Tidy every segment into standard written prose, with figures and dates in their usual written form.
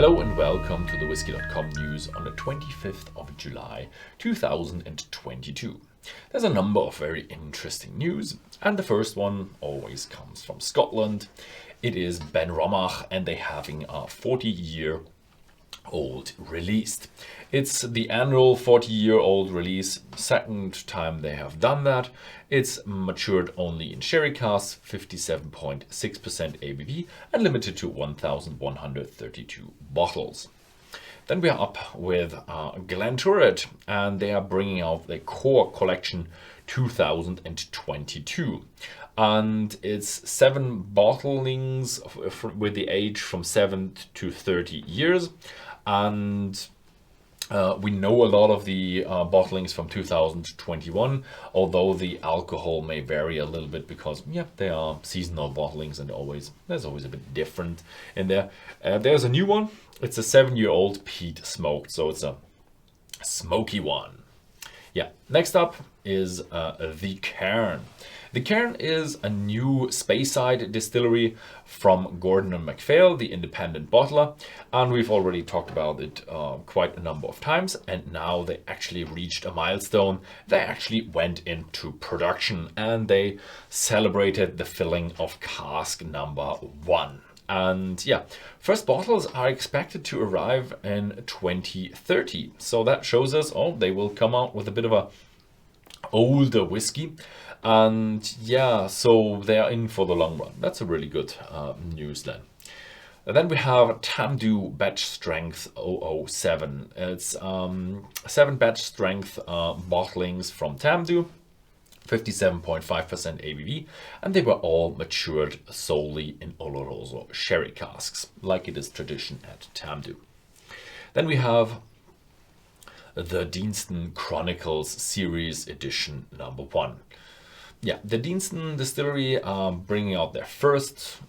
Hello and welcome to the Whisky.com news on the 25th of July 2022. There's a number of very interesting news, and the first one always comes from Scotland. It is Benromach, and they're having a 40-year-old released. It's the annual 40-year-old release, second time they have done that. It's matured only in sherry casks, 57.6% ABV, and limited to 1,132 bottles. Then we are up with Glenturret, and they are bringing out the Core Collection 2022. And it's 7 bottlings with the age from 7 to 30 years. And we know a lot of the bottlings from 2021, although the alcohol may vary a little bit because, they are seasonal bottlings and there's always a bit different in there. There's a new one. It's a 7-year-old peat smoked, so it's a smoky one. Next up is the Cairn. The Cairn is a new Speyside distillery from Gordon and MacPhail, the independent bottler, and we've already talked about it quite a number of times, and now they actually reached a milestone. They actually went into production and they celebrated the filling of cask number 1. And first bottles are expected to arrive in 2030. So that shows us, they will come out with a bit of a older whiskey. And so they are in for the long run. That's a really good news then. And then we have Tamdhu Batch Strength 007. It's 7 batch strength bottlings from Tamdhu. 57.5% ABV, and they were all matured solely in Oloroso sherry casks, like it is tradition at Tamdhu. Then we have the Deanston Chronicles Series Edition number 1. The Deanston Distillery are bringing out their first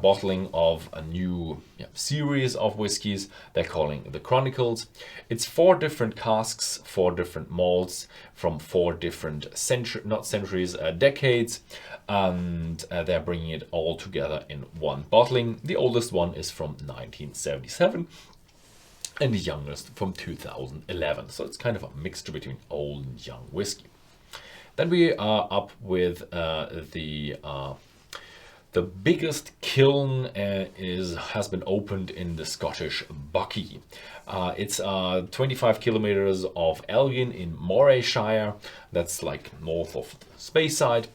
bottling of a new series of whiskies. They're calling the Chronicles. It's 4 different casks, 4 different malts from 4 different decades, and they're bringing it all together in one bottling. The oldest one is from 1977 and the youngest from 2011, so it's kind of a mixture between old and young whiskey. Then we are up with the biggest kiln has been opened in the Scottish Buckie. It's 25 kilometers of Elgin in Morayshire. That's like north of Speyside.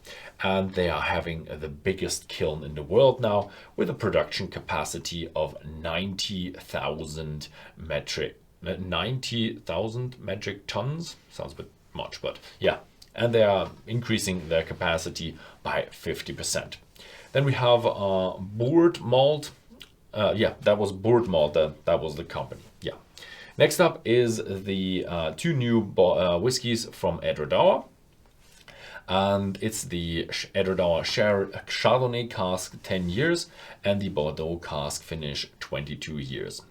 And they are having the biggest kiln in the world now, with a production capacity of 90,000 metric tons. Sounds a bit much, but and they are increasing their capacity by 50%. Then we have Boord Malt. That was Boord Malt. That was the company. Next up is the 2 new whiskies from Edradour. And it's the Edradour Chardonnay Cask 10 years and the Bordeaux Cask Finish 22 years.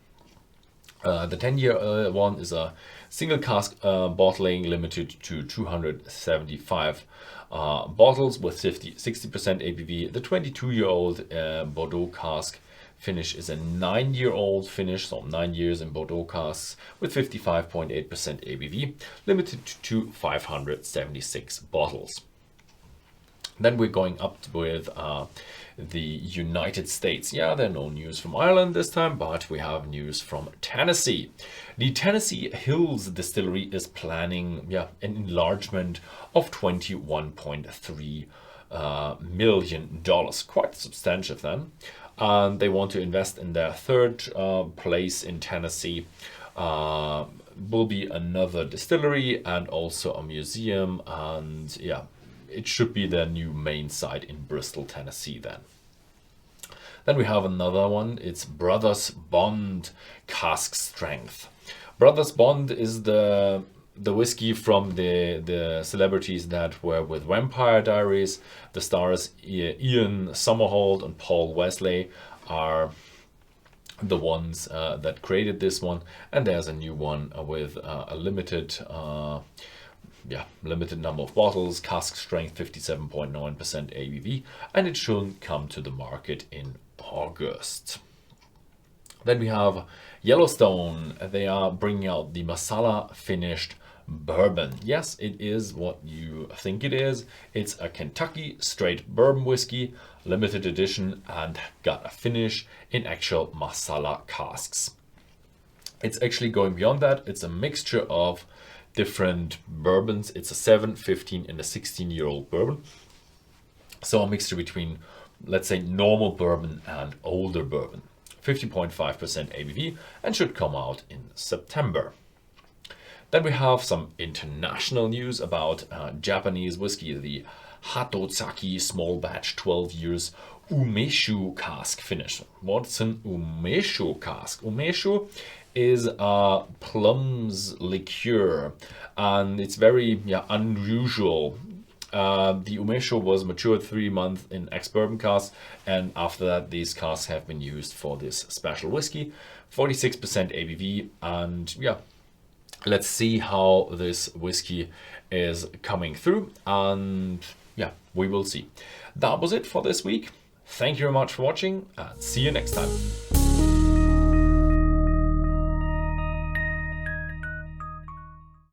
The 10-year one is a single cask bottling limited to 275 bottles with 60% ABV. The 22-year-old Bordeaux Cask Finish is a 9-year-old finish, so 9 years in Bordeaux casks with 55.8% ABV, limited to 576 bottles. Then we're going up with the United States. There are no news from Ireland this time, but we have news from Tennessee. The Tennessee Hills Distillery is planning an enlargement of $21.3 million. Quite substantial then. And they want to invest in their 3rd place in Tennessee. Will be another distillery and also a museum, and it should be their new main site in Bristol, Tennessee then. Then we have another one. It's Brothers Bond Cask Strength. Brothers Bond is the whiskey from the celebrities that were with Vampire Diaries. The stars Ian Somerhalder and Paul Wesley are the ones that created this one, and there's a new one with a limited number of bottles, cask strength 57.9% ABV, and it should come to the market in August. Then we have Yellowstone. They are bringing out the Marsala finished bourbon. Yes, it is what you think it is. It's a Kentucky straight bourbon whiskey, limited edition, and got a finish in actual Marsala casks. It's actually going beyond that. It's a mixture of different bourbons. It's a 7, 15, and a 16-year-old bourbon. So a mixture between, let's say, normal bourbon and older bourbon. 50.5% ABV, and should come out in September. Then we have some international news about Japanese whiskey, the Hatozaki small batch 12 years Umeshu cask finish. What's an Umeshu cask? Umeshu is a plums liqueur, and it's very unusual. The Umeshu was matured 3 months in ex-bourbon casks, and after that these casks have been used for this special whiskey. 46% ABV, and let's see how this whiskey is coming through, and we will see. That was it for this week. Thank you very much for watching, and see you next time.